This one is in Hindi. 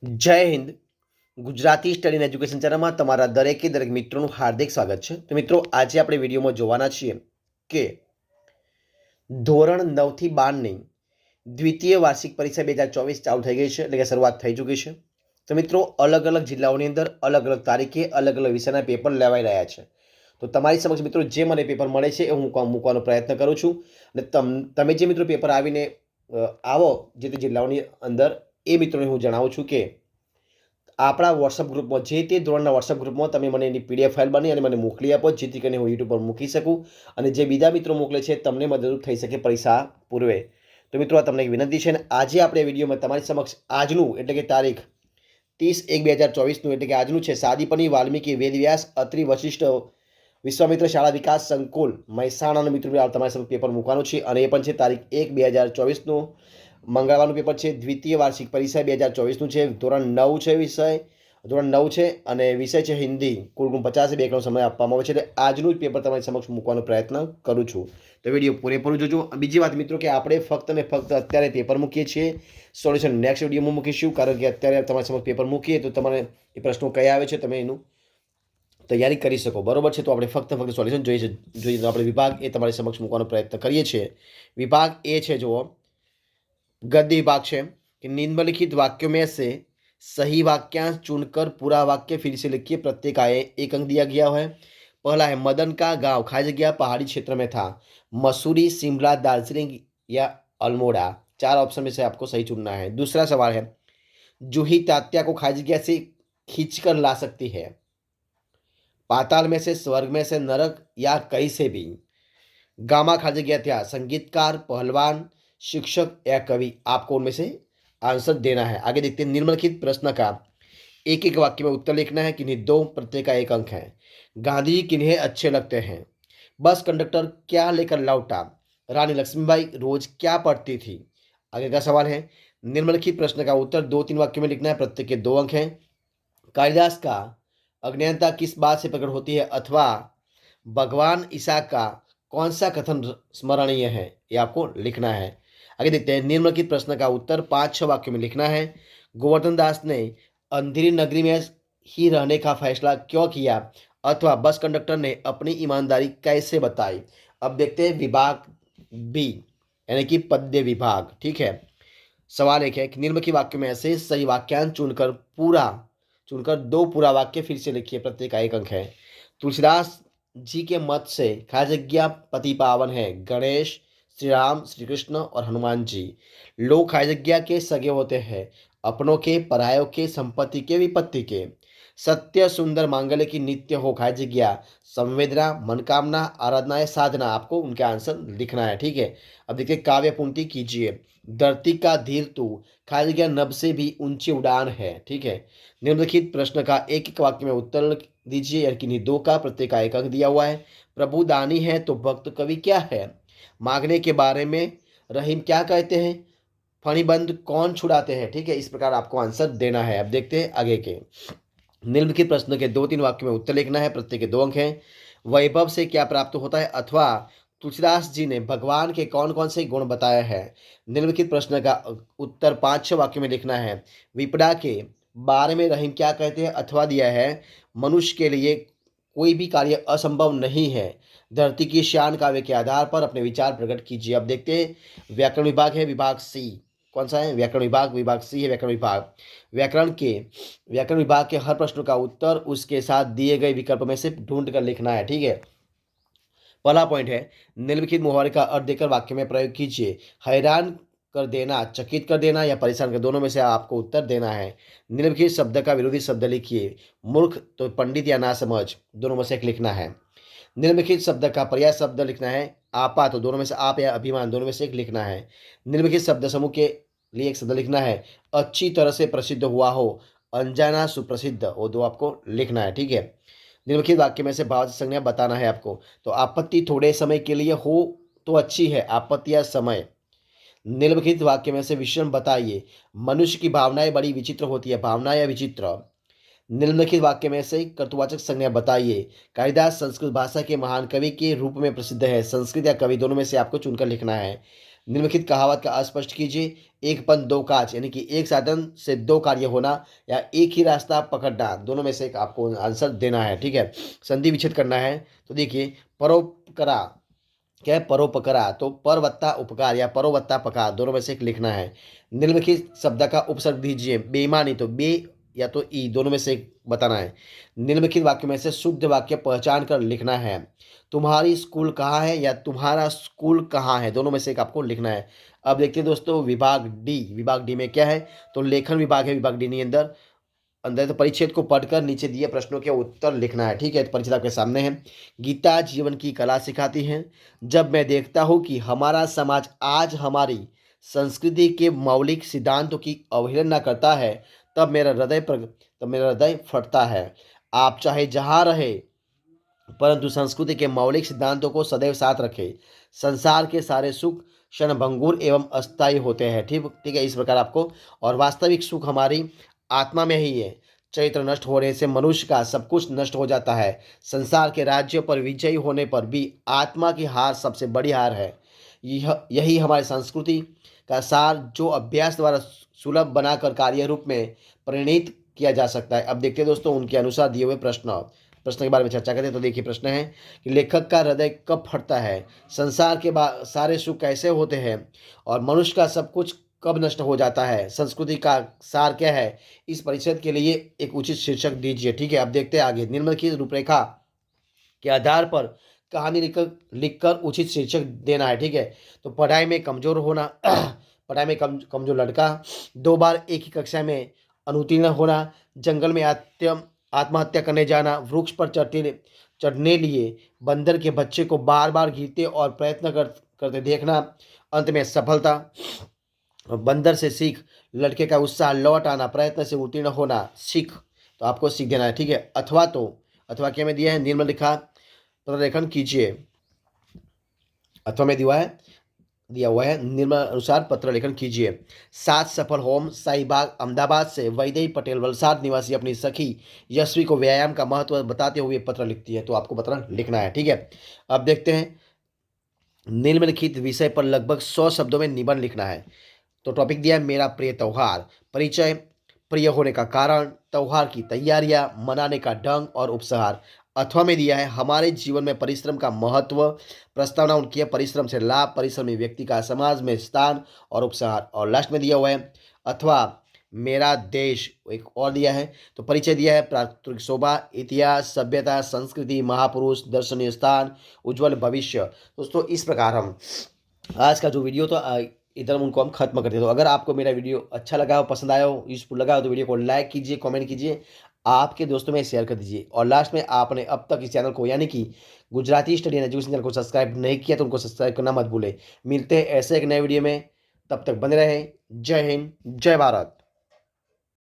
જય Hind. Gujarati study and education ચેનલમાં તમારા દરેકે દરેક મિત્રોનું હાર્દિક સ્વાગત છે. તો મિત્રો, આજે આપણે વિડીયોમાં જોવાના છીએ કે ધોરણ 9 થી 12ની દ્વિતીય વાર્ષિક પરીક્ષા 2024 ચાલુ થઈ ગઈ છે, એટલે કે શરૂઆત થઈ ચૂકી છે. તો મિત્રો, અલગ અલગ જિલ્લાઓની અંદર અલગ અલગ તારીખે અલગ અલગ વિષયના પેપર લેવાઈ રહ્યા છે. તો તમારી સમક્ષ મિત્રો જે મને પેપર મળે છે એ હું મૂકવાનો પ્રયત્ન કરું છું. અને તમે જે મિત્રો પેપર આવીને આવો જે તે જિલ્લાઓની અંદર, એ મિત્રોને હું જણાવું છું કે આપણા વોટ્સઅપ ગ્રુપમાં, જે તે ધોરણના વોટ્સઅપ ગ્રુપમાં તમે મને એની પીડીએફ ફાઇલ બની અને મને મોકલી આપો, જેથી કરીને હું યુટ્યુબ પર મૂકી શકું અને જે બીજા મિત્રો મોકલે છે તમને મદદરૂપ થઈ શકે પરીક્ષા પૂર્વે. તો મિત્રો, આ તમને એક વિનંતી છે. અને આજે આપણે વિડીયોમાં તમારી સમક્ષ આજનું એટલે કે તારીખ 30/1/2024નું એટલે કે આજનું છે સાદીપની વાલ્મીકી વેદવ્યાસ અત્રિ વશિષ્ઠ વિશ્વામિત્ર શાળા વિકાસ સંકુલ મહેસાણાનું મિત્રો તમારી સમક્ષ પેપર મૂકવાનું છે. અને એ પણ છે તારીખ 1/2024નું મંગળવારનું પેપર છે. દ્વિતીય વાર્ષિક પરીક્ષા 2024નું છે. ધોરણ 9 છે, ધોરણ 9 છે અને વિષય છે હિન્દી. કુલ 50 બેકનો સમય આપવામાં આવે છે. એટલે આજનું જ પેપર તમારી સમક્ષ મૂકવાનો પ્રયત્ન કરું છું. તો વિડીયો પૂરેપૂરું જોજો. બીજી વાત મિત્રો કે આપણે ફક્ત ને ફક્ત અત્યારે પેપર મૂકીએ છીએ, સોલ્યુશન નેક્સ્ટ વિડીયોમાં મૂકીશું. કારણ કે અત્યારે તમારી સમક્ષ પેપર મૂકીએ તો તમારે એ પ્રશ્નો કયા આવે છે તમે એનું તૈયારી કરી શકો. બરોબર છે. તો આપણે ફક્ત સોલ્યુશન જોઈએ તો આપણે વિભાગ એ તમારી સમક્ષ મૂકવાનો પ્રયત્ન કરીએ છીએ. વિભાગ એ છે, જુઓ, गद्य विभाग है कि निम्नलिखित वाक्यों में से सही वाक्यांश चुनकर पूरा वाक्य फिर से लिखिए. प्रत्येक आए 1 अंक दिया गया है. पहला है मदन का गांव खाई जगह पहाड़ी क्षेत्र में था. मसूरी, शिमला, दार्जिलिंग या अल्मोड़ा. 4 ऑप्शन में से आपको सही चुनना है. दूसरा सवाल है जूही तात्या को खाई जगह से खींच कर ला सकती है. पाताल में से, स्वर्ग में से, नरक या कहीं से भी. गामा खाई जगह था संगीतकार, पहलवान, शिक्षक या कवि. आपको उनमें से आंसर देना है. आगे देखते हैं. निम्नलिखित प्रश्न का एक एक वाक्य में उत्तर लिखना है. किन्हीं 2, प्रत्येक का 1 अंक है. गांधी जी किन्हें अच्छे लगते हैं. बस कंडक्टर क्या लेकर लौटा. रानी लक्ष्मीबाई रोज क्या पढ़ती थी. आगे का सवाल है निम्नलिखित प्रश्न का उत्तर 2-3 वाक्यों में लिखना है. प्रत्येक के 2 अंक हैं. कालिदास का अज्ञानता किस बात से प्रकट होती है अथवा भगवान ईसा का कौन सा कथन स्मरणीय है, ये आपको लिखना है. आगे देखते हैं. निम्नलिखित प्रश्न का उत्तर 5-6 वाक्यों में लिखना है. गोवर्धन दास ने अंधेरी नगरी में ही रहने का फैसला क्यों किया अथवा बस कंडक्टर ने अपनी ईमानदारी कैसे बताई. अब देखते हैं विभाग बी यानी कि पद्य विभाग. ठीक है. सवाल एक है कि निम्नलिखित वाक्यों में ऐसे सही वाक्यांश चुनकर 2 पूरा वाक्य फिर से लिखिए. प्रत्येक का 1 अंक है. तुलसीदास जी के मत से खाजज्ञा पति पावन है. गणेश, श्री राम, श्री कृष्ण और हनुमान जी. लोग खाजज्ञा के सगे होते हैं, अपनों के, परायों के, संपत्ति के, विपत्ति के. सत्य सुंदर मांगल्य की नित्य हो खाजज्ञा. संवेदना, मनकामना, आराधना या साधना. आपको उनके आंसर लिखना है. ठीक है. अब देखिए काव्य पंक्ति कीजिए. धरती का धीर तू खाजज्ञा नभ से भी ऊंची उड़ान है. ठीक है. निम्नलिखित प्रश्न का एक एक वाक्य में उत्तर दीजिए. यानी किन्हीं 2 का, प्रत्येक का 1 अंक दिया हुआ है. प्रभु दानी है तो भक्त कवि क्या है. मांगने के बारे में रहीम क्या कहते हैं. फणिबंद कौन छुड़ाते हैं. ठीक है. इस प्रकार आपको आंसर देना है. अब देखते हैं आगे के. निम्नलिखित प्रश्न के 2-3 वाक्यों में उत्तर लिखना है. प्रत्येक के 2 अंक हैं. वैभव से क्या प्राप्त होता है अथवा तुलसीदास जी ने भगवान के कौन कौन से गुण बताए हैं. निम्नलिखित प्रश्न का उत्तर 5-6 वाक्यों में लिखना है. विपदा के बारे में रहीम क्या कहते हैं अथवा दिया है मनुष्य के लिए कोई भी कार्य असंभव नहीं है. धरती की शान काव्य के आधार पर अपने विचार प्रकट कीजिए. अब देखते हैं. व्याकरण विभाग है, विभाग सी. कौन सा है. व्याकरण विभाग. विभाग सी है व्याकरण विभाग. व्याकरण विभाग के हर प्रश्न का उत्तर उसके साथ दिए गए विकल्प में से ढूंढ कर लिखना है. ठीक है. पहला पॉइंट है निम्नलिखित मुहावरे का अर्थ देकर वाक्य में प्रयोग कीजिए. हैरान कर देना, चकित कर देना या परेशान कर, दोनों में से आपको उत्तर देना है. निम्नलिखित शब्द का विरोधी शब्द लिखिए. मूर्ख तो पंडित या नासमझ, दोनों में से एक लिखना है. निम्नलिखित शब्द का पर्याय शब्द लिखना है. आपा तो दोनों में से आप या अभिमान, दोनों में से एक लिखना है. निम्नलिखित शब्द समूह के लिए एक शब्द लिखना है. अच्छी तरह से प्रसिद्ध हुआ हो, अनजाना सुप्रसिद्ध, वो 2 आपको लिखना है. ठीक है. निम्नलिखित वाक्य में से भाव संज्ञा बताना है आपको. तो आपत्ति थोड़े समय के लिए हो तो अच्छी है, आपत्ति या समय. निम्नलिखित वाक्य में से विशेषण बताइए. मनुष्य की भावनाएं बड़ी विचित्र होती है, भावना या विचित्र. निम्नलिखित वाक्य में से कर्तवाचक संज्ञा बताइए. कालिदास संस्कृत भाषा के महान कवि के रूप में प्रसिद्ध है. संस्कृत या कवि, दोनों में से आपको चुनकर लिखना है. निम्नलिखित कहावत का स्पष्ट कीजिए। एक पन दो काज, यानी कि एक साधन से दो कार्य होना या एक ही रास्ता पकड़ना, दोनों में से एक आपको आंसर देना है। ठीक है, संधि विच्छेद करना है। तो देखिए, परोपकरा क्या है, परोपकरा, तो पर वत्ता उपकार या परो वत्ता पकार, दोनों में से एक लिखना है। निम्नलिखित शब्द का उपसर्ग दीजिए। बेईमानी, तो बे या तो ई, दोनों में से एक बताना है। निम्नलिखित वाक्य में से शुद्ध वाक्य पहचान कर लिखना है। तुम्हारी स्कूल कहाँ है या तुम्हारा स्कूल कहाँ है, दोनों में से एक आपको लिखना है। अब देखते हैं दोस्तों विभाग डी में क्या है, तो लेखन विभाग है विभाग डी ની અંદર अंदर तो परिच्छेद को पढ़कर नीचे दिए प्रश्नों के उत्तर लिखना है। ठीक है, तो परिच्छेद आपके सामने है। गीता जीवन की कला सिखाती है। जब मैं देखता हूँ कि हमारा समाज आज हमारी संस्कृति के मौलिक सिद्धांतों की अवहेलना करता है, तब मेरा हृदय फटता है। आप चाहे जहाँ रहे, परंतु संस्कृति के मौलिक सिद्धांतों को सदैव साथ रखें। संसार के सारे सुख क्षणभंगुर एवं अस्थायी होते हैं। ठीक ठीक है, इस प्रकार आपको, और वास्तविक सुख हमारी आत्मा में ही है। चरित्र नष्ट होने से मनुष्य का सब कुछ नष्ट हो जाता है। संसार के राज्यों पर विजयी होने पर भी आत्मा की हार सबसे बड़ी हार है। यही हमारी संस्कृति का सार, जो अभ्यास द्वारा सुलभ बनाकर कार्य रूप में परिणित किया जा सकता है। अब देखते हैं दोस्तों उनके अनुसार दिए हुए प्रश्न के बारे में चर्चा करते हैं। तो देखिए, प्रश्न है कि लेखक का हृदय कब फटता है, संसार के सारे सुख कैसे होते हैं, और मनुष्य का सब कुछ कब नष्ट हो जाता है, संस्कृति का सार क्या है। इस परिच्छेद के लिए एक उचित शीर्षक दीजिए। ठीक है, अब देखते हैं आगे। निम्नलिखित रूपरेखा के आधार पर कहानी लिखकर उचित शीर्षक देना है। ठीक है, तो पढ़ाई में कमजोर होना पढ़ाई में कमजोर लड़का, 2 बार एक ही कक्षा में अनुत्तीर्ण होना, जंगल में आत्महत्या करने जाना, वृक्ष पर चढ़ने लिए बंदर के बच्चे को बार बार गिरते और प्रयत्न करते देखना, अंत में सफलता। बंदर से सीख, लड़के का उत्साह लौट आना, प्रयत्न से उत्तीर्ण होना, सीख, तो आपको सीख देना है। ठीक है, अथवा क्या में दिया है, निम्नलिखित प्रलेखन कीजिए। अथवा में दिया हुआ है, निम्नानुसार पत्र लेखन कीजिए। 7 सफल होम शाहीबाग अहमदाबाद से वैदेही पटेल वलसाड निवासी अपनी सखी यशवी को व्यायाम का महत्व बताते हुए पत्र लिखती है। तो आपको पत्र लिखना है। ठीक है, अब देखते हैं। निम्नलिखित विषय पर लगभग 100 शब्दों में निबंध लिखना है। तो टॉपिक दिया है मेरा प्रिय त्यौहार, परिचय, प्रिय होने का कारण, त्यौहार की तैयारियां, मनाने का ढंग और उपहार। अथवा में दिया है हमारे जीवन में परिश्रम का महत्व, प्रस्तावना उनकी है, परिश्रम से लाभ, परिश्रमी व्यक्ति का समाज में स्थान और उपहार। और लास्ट में दिया हुआ है अथवा मेरा देश, एक और दिया है। तो परिचय दिया है प्राकृतिक शोभा, इतिहास, सभ्यता, संस्कृति, महापुरुष, दर्शनीय स्थान, उज्जवल भविष्य। दोस्तों इस प्रकार हम आज का जो वीडियो था इधर उनको हम खत्म करते हैं। तो अगर आपको मेरा वीडियो अच्छा लगा हो, पसंद आया हो, यूजफुल लगा हो, तो वीडियो को लाइक कीजिए, कमेंट कीजिए, आपके दोस्तों में शेयर कर दीजिए। और लास्ट में आपने अब तक इस चैनल को यानी कि Gujarati study and education channel को सब्सक्राइब नहीं किया तो उनको सब्सक्राइब करना मत भूलें। मिलते हैं ऐसे एक नए वीडियो में, तब तक बने रहें। जय हिंद, जय भारत।